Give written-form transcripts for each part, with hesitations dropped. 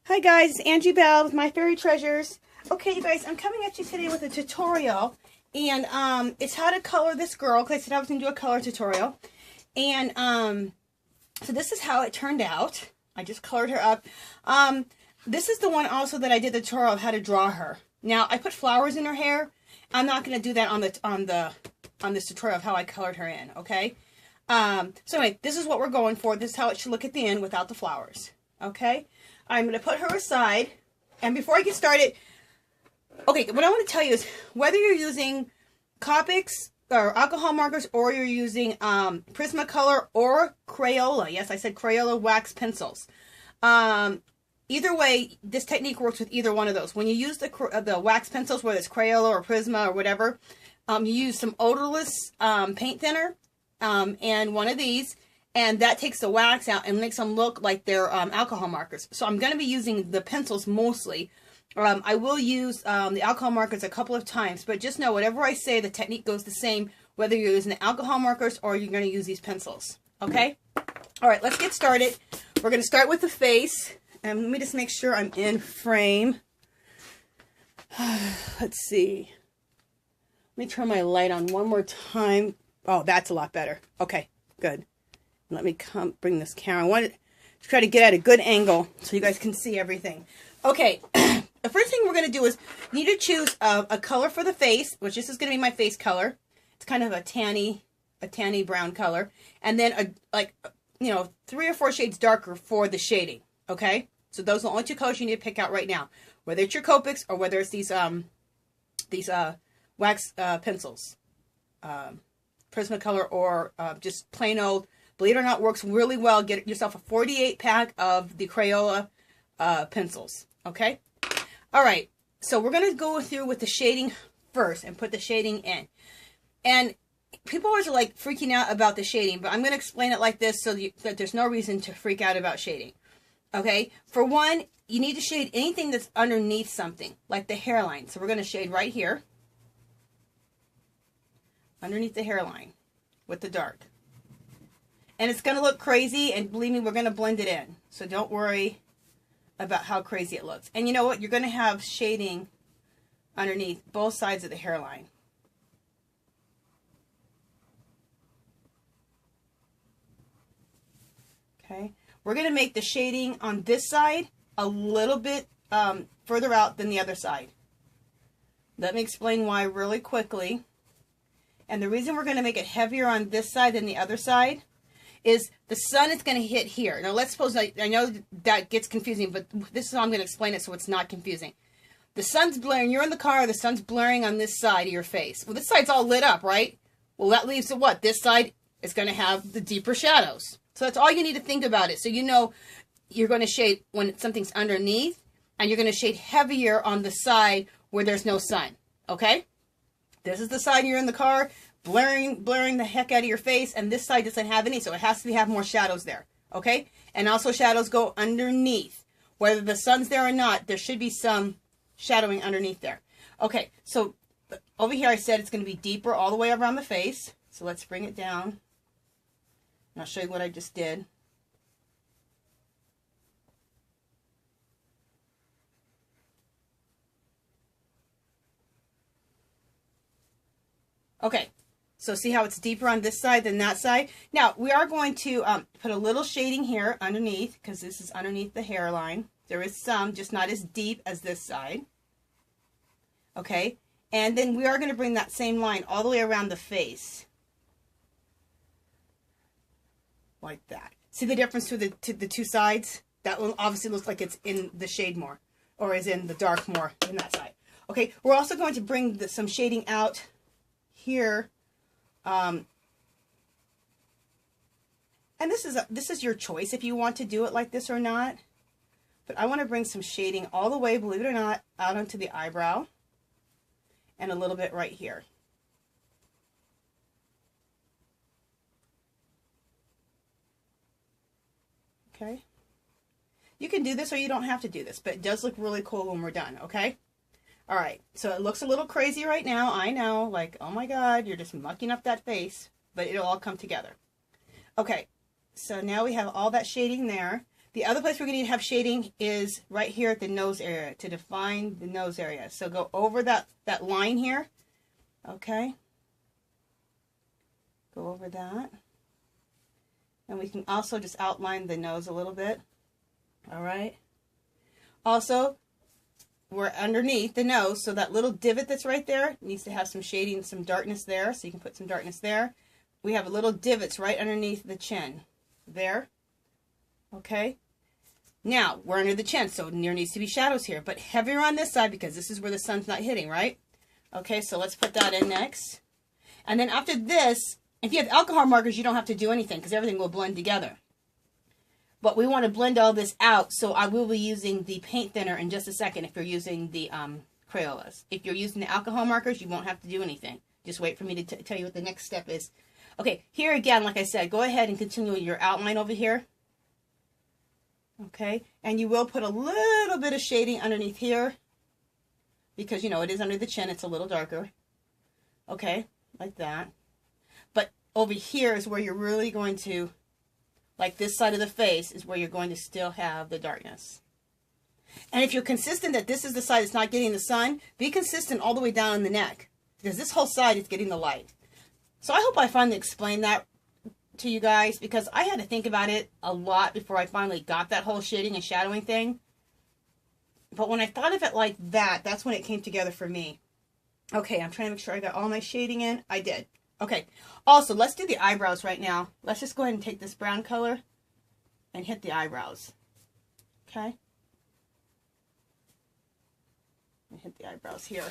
Hi guys, it's Angie Bell with My Fairy Treasures. Okay, you guys, I'm coming at you today with a tutorial, and it's how to color this girl, because I said I was going to do a color tutorial. And so this is how it turned out. I just colored her up. This is the one also that I did the tutorial of how to draw her. Now, I put flowers in her hair. I'm not going to do that on this tutorial of how I colored her in, okay? So anyway, this is what we're going for. This is how it should look at the end without the flowers, okay? I'm going to put her aside, and before I get started, okay, what I want to tell you is whether you're using Copics or alcohol markers, or you're using Prismacolor or Crayola, yes, I said Crayola wax pencils. Either way, this technique works with either one of those. When you use the wax pencils, whether it's Crayola or Prisma or whatever, you use some odorless paint thinner and one of these, and that takes the wax out and makes them look like they're alcohol markers. So I'm going to be using the pencils mostly. I will use the alcohol markers a couple of times, but just know whatever I say, the technique goes the same, whether you're using the alcohol markers or you're going to use these pencils. Okay? All right, let's get started. We're going to start with the face. And let me just make sure I'm in frame. Let's see. Let me turn my light on one more time. Oh, that's a lot better. Okay, good. Let me bring this camera. I want to try to get at a good angle so you guys can see everything. Okay, the first thing we're going to do is you need to choose a color for the face, which this is going to be my face color. It's kind of a tanny brown color. And then like 3 or 4 shades darker for the shading. Okay, so those are the only 2 colors you need to pick out right now. Whether it's your Copics or whether it's these wax pencils, Prismacolor or just plain old. Believe it or not, works really well. Get yourself a 48 pack of the Crayola pencils. Okay? All right. So we're going to go through with the shading first and put the shading in. And people always are like freaking out about the shading, but I'm going to explain it like this so that there's no reason to freak out about shading. Okay? For one, you need to shade anything that's underneath something, like the hairline. So we're going to shade right here, underneath the hairline with the dark. And it's going to look crazy, and believe me, we're going to blend it in. So don't worry about how crazy it looks. And you know what? You're going to have shading underneath both sides of the hairline. Okay? We're going to make the shading on this side a little bit further out than the other side. Let me explain why really quickly. And the reason we're going to make it heavier on this side than the other side is the sun is going to hit here. Now, let's suppose, I know that gets confusing, but this is how I'm going to explain it so it's not confusing. The sun's blaring. You're in the car. The sun's blaring on this side of your face. Well, this side's all lit up, right? Well, that leaves it what? This side is going to have the deeper shadows. So that's all you need to think about it. So you know you're going to shade when something's underneath, and you're going to shade heavier on the side where there's no sun. Okay? This is the side you're in the car, blurring the heck out of your face, and this side doesn't have any, so it has to have more shadows there, okay? And also shadows go underneath. Whether the sun's there or not, there should be some shadowing underneath there. Okay, so over here I said it's going to be deeper all the way around the face, so let's bring it down, and I'll show you what I just did. Okay. So see how it's deeper on this side than that side? Now, we are going to put a little shading here underneath, because this is underneath the hairline. There is some, just not as deep as this side. Okay? And then we are going to bring that same line all the way around the face. Like that. See the difference to the 2 sides? That one obviously looks like it's in the shade more, or is in the dark more than that side. Okay, we're also going to bring some shading out here. And this is your choice if you want to do it like this or not. But I want to bring some shading all the way, believe it or not, out onto the eyebrow, and a little bit right here. Okay. You can do this or you don't have to do this, but it does look really cool when we're done, okay? All right, so it looks a little crazy right now. I know, like, oh my God, you're just mucking up that face, but it'll all come together. Okay, so now we have all that shading there. The other place we're going to have shading is right here at the nose area to define the nose area. So go over that line here. Okay. Go over that. And we can also just outline the nose a little bit. All right. Also, we're underneath the nose, so that little divot that's right there needs to have some shading, some darkness there, so you can put some darkness there. We have a little divots right underneath the chin. There. Okay. Now, we're under the chin, so there needs to be shadows here, but heavier on this side because this is where the sun's not hitting, right? Okay, so let's put that in next. And then after this, if you have alcohol markers, you don't have to do anything because everything will blend together. But we want to blend all this out, so I will be using the paint thinner in just a second if you're using the Crayolas. If you're using the alcohol markers, you won't have to do anything. Just wait for me to tell you what the next step is. Okay, here again, like I said, go ahead and continue your outline over here. Okay, and you will put a little bit of shading underneath here because, you know, it is under the chin. It's a little darker. Okay, like that. But over here is where you're really going to, like this side of the face, is where you're going to still have the darkness. And if you're consistent that this is the side that's not getting the sun, be consistent all the way down in the neck because this whole side is getting the light. So I hope I finally explained that to you guys because I had to think about it a lot before I finally got that whole shading and shadowing thing. But when I thought of it like that, that's when it came together for me. Okay, I'm trying to make sure I got all my shading in. I did. Okay, also, let's do the eyebrows right now. Let's just go ahead and take this brown color and hit the eyebrows. Okay? And hit the eyebrows here.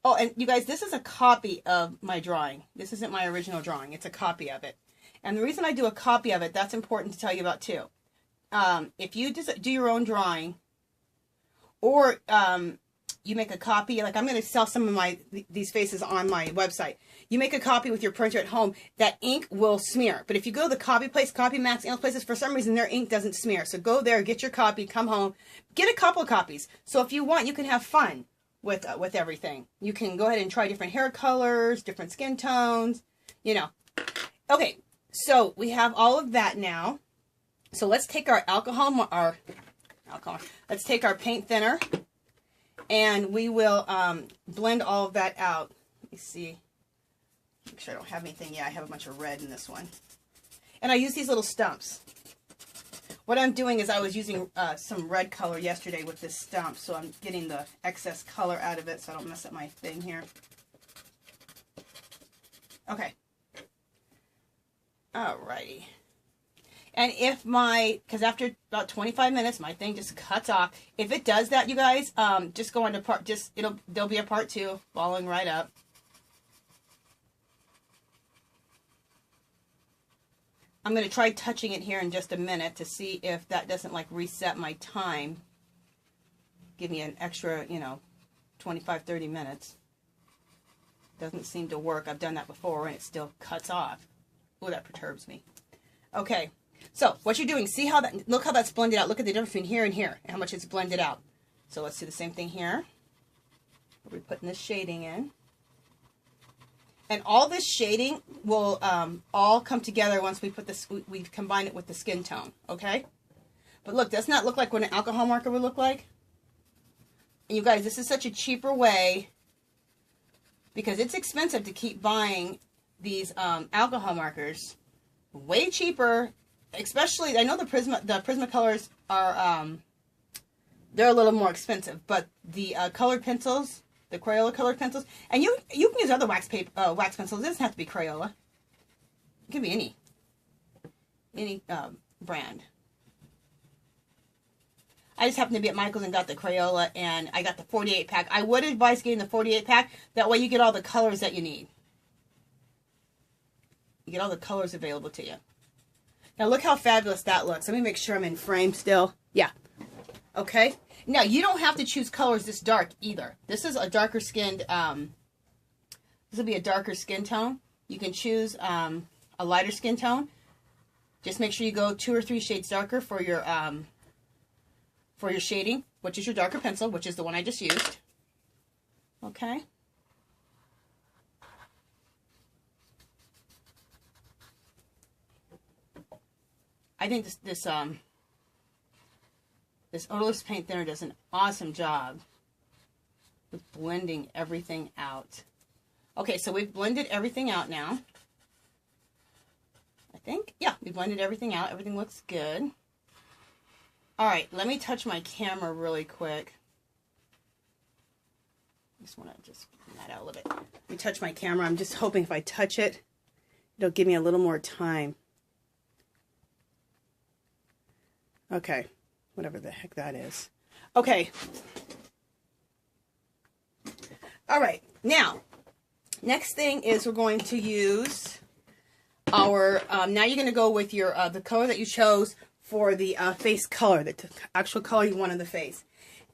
Oh, and you guys, this is a copy of my drawing. This isn't my original drawing. It's a copy of it. And the reason I do a copy of it, that's important to tell you about too. If you just do your own drawing, or you make a copy, like I'm going to sell some of these faces on my website. You make a copy with your printer at home, that ink will smear. But if you go to the copy place, Copy Max, and places, for some reason their ink doesn't smear. So go there, get your copy, come home, get a couple of copies. So if you want, you can have fun with everything. You can go ahead and try different hair colors, different skin tones, you know. Okay, so we have all of that now. So let's take our let's take our paint thinner, and we will blend all of that out. Let me see. Make sure I don't have anything. Yeah, I have a bunch of red in this one. And I use these little stumps. What I'm doing is I was using some red color yesterday with this stump, so I'm getting the excess color out of it so I don't mess up my thing here. Okay. Alrighty. And if because after about 25 minutes, my thing just cuts off. If it does that, you guys, just go into there'll be a part 2 following right up. I'm going to try touching it here in just a minute to see if that doesn't like reset my time. Give me an extra, 25, 30 minutes. Doesn't seem to work. I've done that before and it still cuts off. Oh, that perturbs me. Okay. So what you're doing, see how look how that's blended out. Look at the difference between here and here and how much it's blended out. So let's do the same thing here. We're putting this shading in. And all this shading will all come together once we put this, we combine it with the skin tone, okay? But look, doesn't that look like what an alcohol marker would look like? And you guys, this is such a cheaper way because it's expensive to keep buying these alcohol markers. Way cheaper, especially, I know the Prismacolors are, they're a little more expensive, but the colored pencils, the Crayola colored pencils, and you can use other wax pencils. It doesn't have to be Crayola. It can be any brand. I just happened to be at Michael's and got the Crayola, and I got the 48 pack. I would advise getting the 48 pack. That way you get all the colors that you need. You get all the colors available to you. Now look how fabulous that looks. Let me make sure I'm in frame still. Yeah. Okay. Now you don't have to choose colors this dark either. This is a darker skinned, this will be a darker skin tone. You can choose a lighter skin tone. Just make sure you go 2 or 3 shades darker for your shading, which is your darker pencil, which is the one I just used. Okay. I think this odorless paint thinner does an awesome job with blending everything out. Okay, so we've blended everything out now. I think, yeah, we blended everything out. Everything looks good. All right, let me touch my camera really quick. I just want to just bring that out a little bit. Let me touch my camera. I'm just hoping if I touch it, it'll give me a little more time. Okay, whatever the heck that is. Okay. All right, now, next thing is we're going to use our, now you're going to go with your, the color that you chose for the face color, the actual color you want in the face.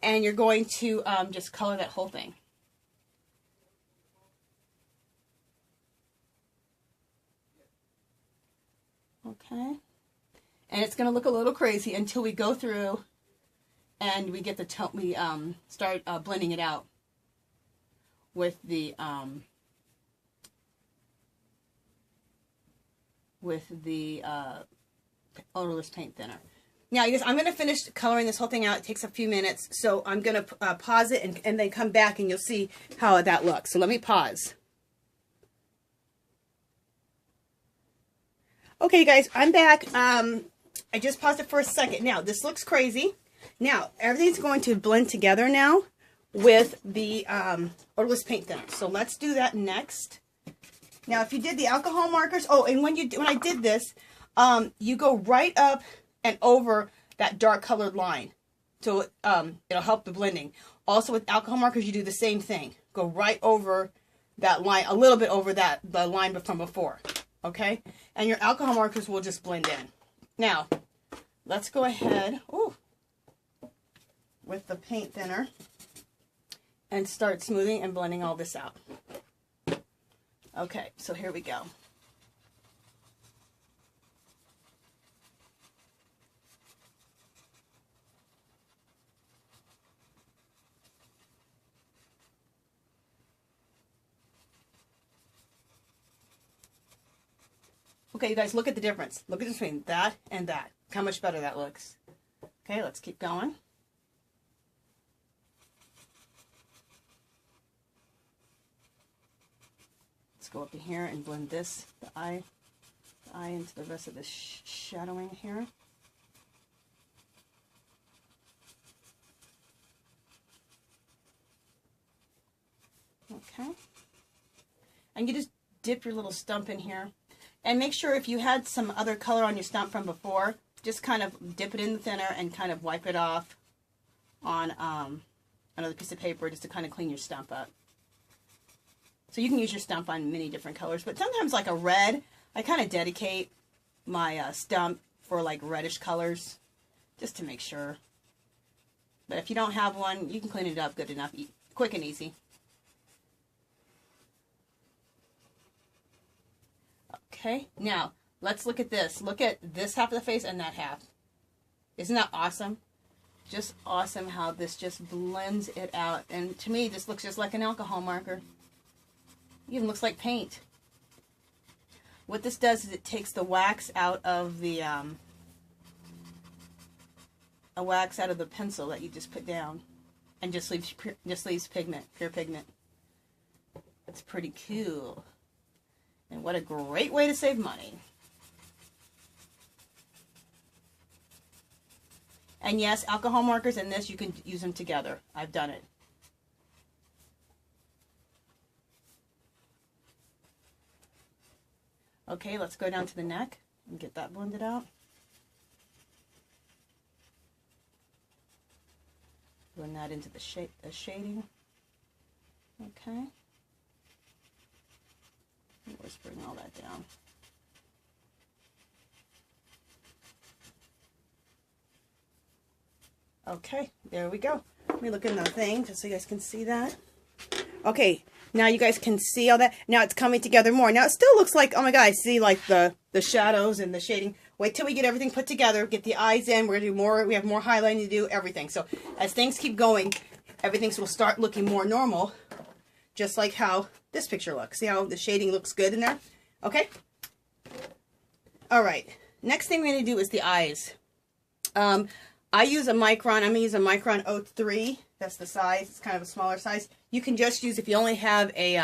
And you're going to just color that whole thing. Okay. And it's going to look a little crazy until we go through and we get the tone, we start blending it out with the odorless paint thinner. Now, you guys, I'm going to finish coloring this whole thing out. It takes a few minutes, so I'm going to pause it and then come back and you'll see how that looks. So let me pause. Okay, guys, I'm back. I just paused it for a second. Now, this looks crazy. Now, everything's going to blend together now with the odorless paint thinner. So let's do that next. Now, if you did the alcohol markers, oh, and when I did this, you go right up and over that dark colored line. So it'll help the blending. Also with alcohol markers, you do the same thing. Go right over that line, a little bit over the line from before. Okay? And your alcohol markers will just blend in. Now, let's go ahead with the paint thinner and start smoothing and blending all this out. Okay, so here we go. Okay, you guys, look at the difference. Look at the difference between that and that. How much better that looks. Okay, let's keep going. Let's go up to here and blend this, the eye into the rest of the shadowing here. Okay. And you just dip your little stump in here. And make sure if you had some other color on your stump from before, just kind of dip it in the thinner and kind of wipe it off on another piece of paper just to kind of clean your stump up. So you can use your stump on many different colors, but sometimes like a red, I kind of dedicate my stump for like reddish colors just to make sure. But if you don't have one, you can clean it up good enough, quick and easy. Okay, now let's look at this. Look at this half of the face and that half. Isn't that awesome? Just awesome how this just blends it out. And to me, this looks just like an alcohol marker. It even looks like paint. What this does is it takes the wax out of the pencil that you just put down, and just leaves pigment, pure pigment. That's pretty cool. And what a great way to save money. And yes, alcohol markers and this, you can use them together. I've done it. Okay, let's go down to the neck and get that blended out. Blend that into the shading. Okay. Let's bring all that down. Okay, there we go. Let me look in the thing just so you guys can see that. Okay, now you guys can see all that. Now it's coming together more. Now it still looks like, oh my god, I see like the shadows and the shading. Wait till we get everything put together, get the eyes in. We're gonna do more, we have more highlighting to do, everything. So as things keep going, everything will start looking more normal, just like how this picture looks. See how the shading looks good in there? Okay? All right. next thing we're going to do is the eyes. I use a micron. I'm going to use a micron 03. That's the size. It's kind of a smaller size. You can just use if you only have a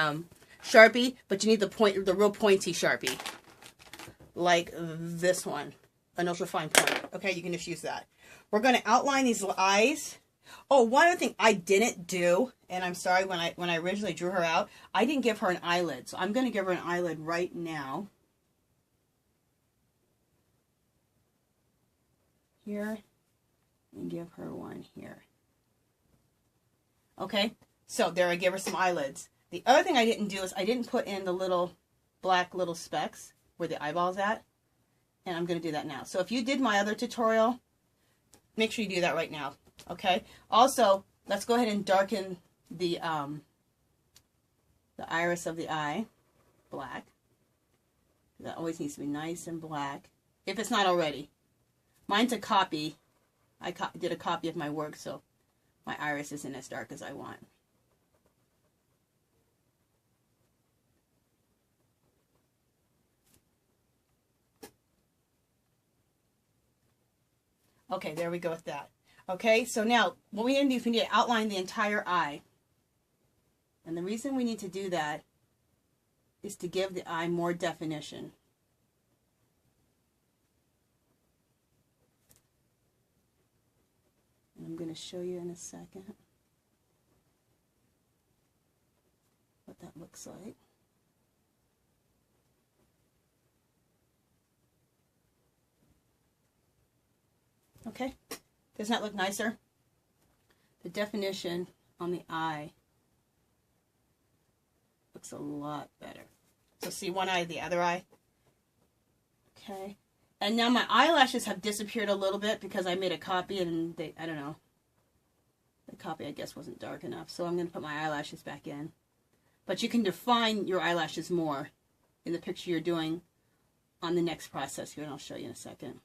Sharpie, but you need the real pointy Sharpie, like this one, an ultra fine point. Okay, you can just use that. We're going to outline these eyes. Oh, one other thing I didn't do, and I'm sorry, when I originally drew her out, I didn't give her an eyelid. So I'm going to give her an eyelid right now. Here, and give her one here. Okay, so there I give her some eyelids. The other thing I didn't do is I didn't put in the little black little specks where the eyeball's at, and I'm going to do that now. So if you did my other tutorial, make sure you do that right now. Okay. Also, let's go ahead and darken the iris of the eye black. That always needs to be nice and black, if it's not already. Mine's a copy. I did a copy of my work, so my iris isn't as dark as I want. Okay, there we go with that. Okay, so now what we need to do is we need to outline the entire eye. And the reason we need to do that is to give the eye more definition. And I'm going to show you in a second what that looks like. Okay, doesn't that look nicer? The definition on the eye looks a lot better. So see one eye, the other eye. Okay, and now my eyelashes have disappeared a little bit because I made a copy and I don't know, the copy I guess wasn't dark enough. So I'm going to put my eyelashes back in. But you can define your eyelashes more in the picture you're doing on the next process here, and I'll show you in a second.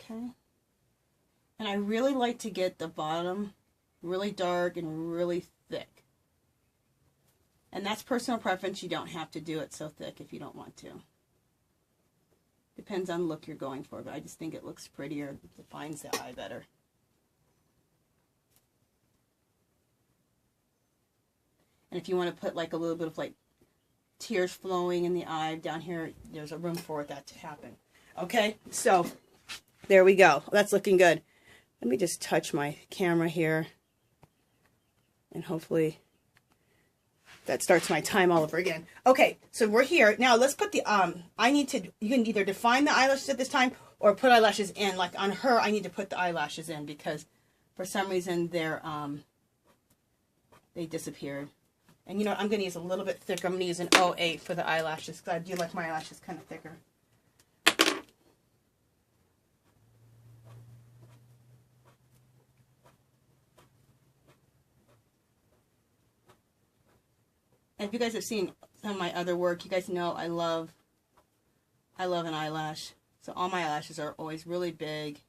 Okay, and I really like to get the bottom really dark and really thick. And that's personal preference. You don't have to do it so thick if you don't want to. Depends on the look you're going for, but I just think it looks prettier, it defines the eye better. And if you want to put like a little bit of like tears flowing in the eye down here, there's a room for that to happen. Okay, so there we go. That's looking good. Let me just touch my camera here. And hopefully that starts my time all over again. Okay, so we're here. Now let's put the, you can either define the eyelashes at this time or put eyelashes in. Like on her, I need to put the eyelashes in because for some reason they disappeared. And you know what, I'm going to use a little bit thicker. I'm going to use an 08 for the eyelashes because I do like my eyelashes kind of thicker. And if you guys have seen some of my other work, you guys know I love an eyelash. So all my eyelashes are always really big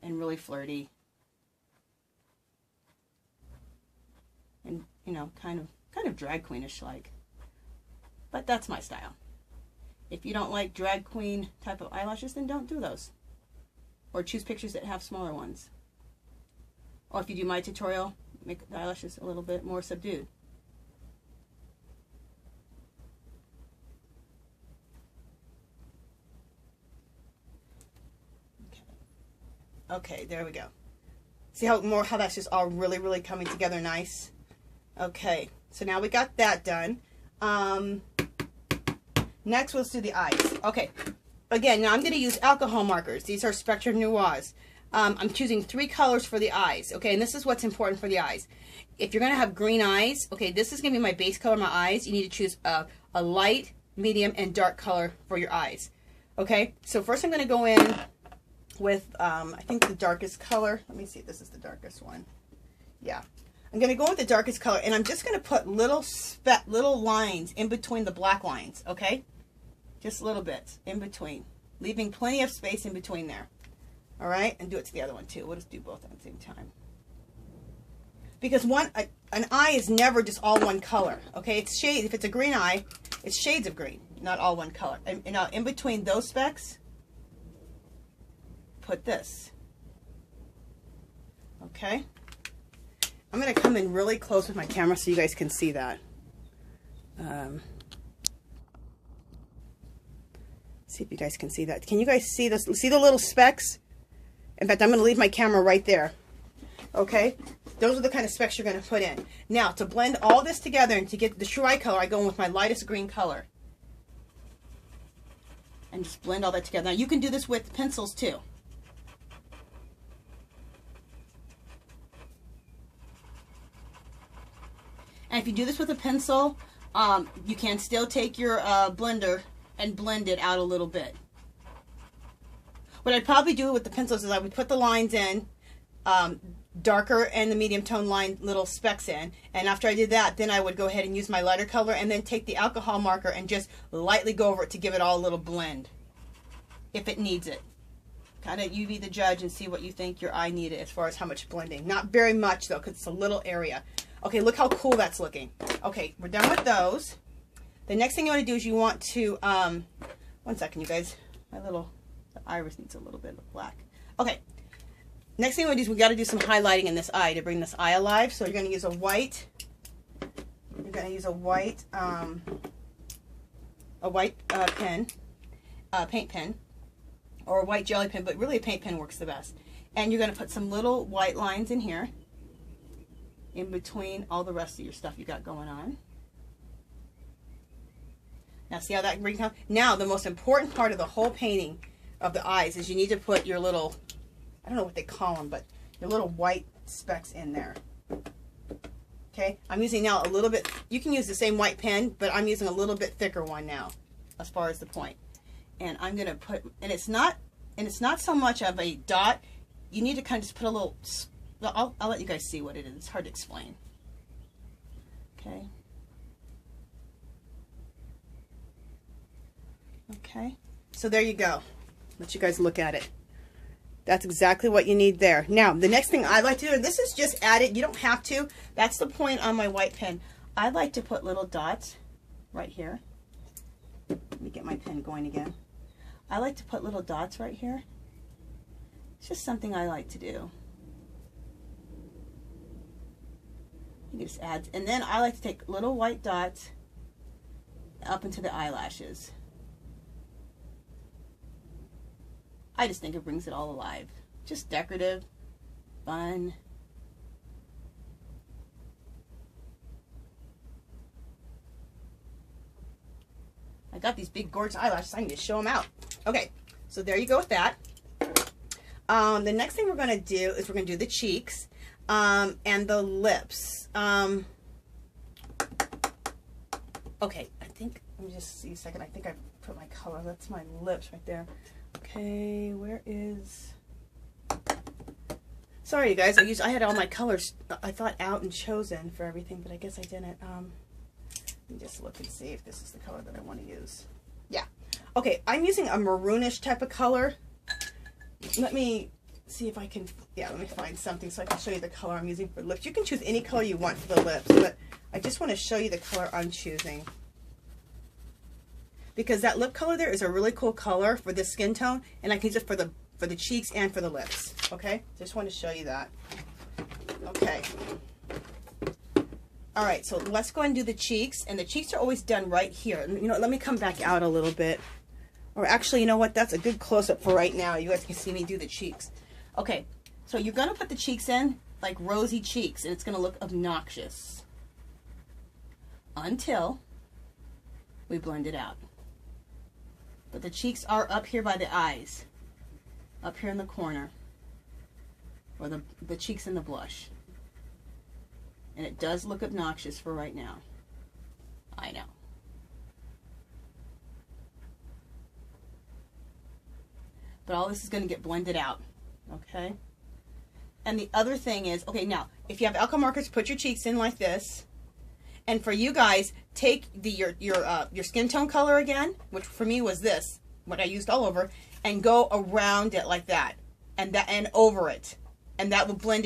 and really flirty. And, you know, kind of drag queenish like. But that's my style. If you don't like drag queen type of eyelashes, then don't do those. Or choose pictures that have smaller ones. Or if you do my tutorial, make the eyelashes a little bit more subdued. Okay, there we go. See how that's just all really, really coming together nice? Okay, so now we got that done. Next, let's do the eyes. Okay, again, now I'm going to use alcohol markers. These are Spectrum Noirs. I'm choosing 3 colors for the eyes. Okay, and this is what's important for the eyes. If you're going to have green eyes, okay, this is going to be my base color of my eyes. You need to choose a light, medium, and dark color for your eyes. Okay, so first I'm going to go in with, I think the darkest color. Let me see if this is the darkest one. Yeah. I'm going to go with the darkest color, and I'm just going to put little lines in between the black lines, okay? Just little bits in between, leaving plenty of space in between there. All right? And do it to the other one, too. We'll just do both at the same time. Because an eye is never just all one color. Okay, it's shade. If it's a green eye, it's shades of green, not all one color. And now in between those specks, put this. Okay, I'm going to come in really close with my camera so you guys can see that. See if you guys can see that. Can you guys see this? See the little specks? In fact, I'm going to leave my camera right there. Okay, those are the kind of specks you're going to put in. Now, to blend all this together and to get the true eye color, I go in with my lightest green color. And just blend all that together. Now, you can do this with pencils too. And if you do this with a pencil, you can still take your blender and blend it out a little bit. What I'd probably do with the pencils is I would put the lines in, darker and the medium tone line little specks in, and after I did that, then I would go ahead and use my lighter color and then take the alcohol marker and just lightly go over it to give it all a little blend, if it needs it. Kind of, you be the judge and see what you think your eye needed as far as how much blending. Not very much though, because it's a little area. Okay, look how cool that's looking. Okay, we're done with those. The next thing you want to do is you want to, one second you guys, the iris needs a little bit of black. Okay, next thing we do is we got to do some highlighting in this eye to bring this eye alive. So you're going to use a white, pen, paint pen, or a white jelly pen, but really a paint pen works the best. And you're going to put some little white lines in here, in between all the rest of your stuff you got going on. Now see how that green comes? Now the most important part of the whole painting of the eyes is you need to put your little, I don't know what they call them, but your little white specks in there. Okay, I'm using now a little bit, you can use the same white pen, but I'm using a little bit thicker one now as far as the point. And I'm going to put, and it's not so much of a dot, you need to kind of just put a little, I'll let you guys see what it is. It's hard to explain. Okay. Okay. So there you go. Let you guys look at it. That's exactly what you need there. Now, the next thing I like to do, and this is just added, you don't have to. That's the point on my white pen. I like to put little dots right here. Let me get my pen going again. I like to put little dots right here. It's just something I like to do. You just add, and then I like to take little white dots up into the eyelashes. I just think it brings it all alive. Just decorative, fun. I got these big gorgeous eyelashes. I need to show them out. Okay, so there you go with that. The next thing we're going to do is we're going to do the cheeks. And the lips. Okay, I think, let me just see a second. I think I put my color. That's my lips right there. Okay, where is, sorry you guys, I had all my colors, I thought out and chosen for everything, but I guess I didn't. Let me just look and see if this is the color that I want to use. Yeah. Okay, I'm using a maroonish type of color. Let me see if I can, yeah, let me find something so I can show you the color I'm using for lips. You can choose any color you want for the lips, but I just want to show you the color I'm choosing. Because that lip color there is a really cool color for this skin tone, and I can use it for the cheeks and for the lips. Okay, just want to show you that. Okay. All right, so let's go and do the cheeks, and the cheeks are always done right here. You know, let me come back out a little bit. Or actually, you know what? That's a good close-up for right now. You guys can see me do the cheeks. Okay, so you're going to put the cheeks in like rosy cheeks, and it's going to look obnoxious until we blend it out. But the cheeks are up here by the eyes, up here in the corner, or the cheeks in the blush. And it does look obnoxious for right now. I know. But all this is going to get blended out. Okay? And the other thing is, okay, now, if you have alcohol markers, put your cheeks in like this. And for you guys, take your skin tone color again, which for me was this, what I used all over, and go around it like that, and over it, and that will blend it.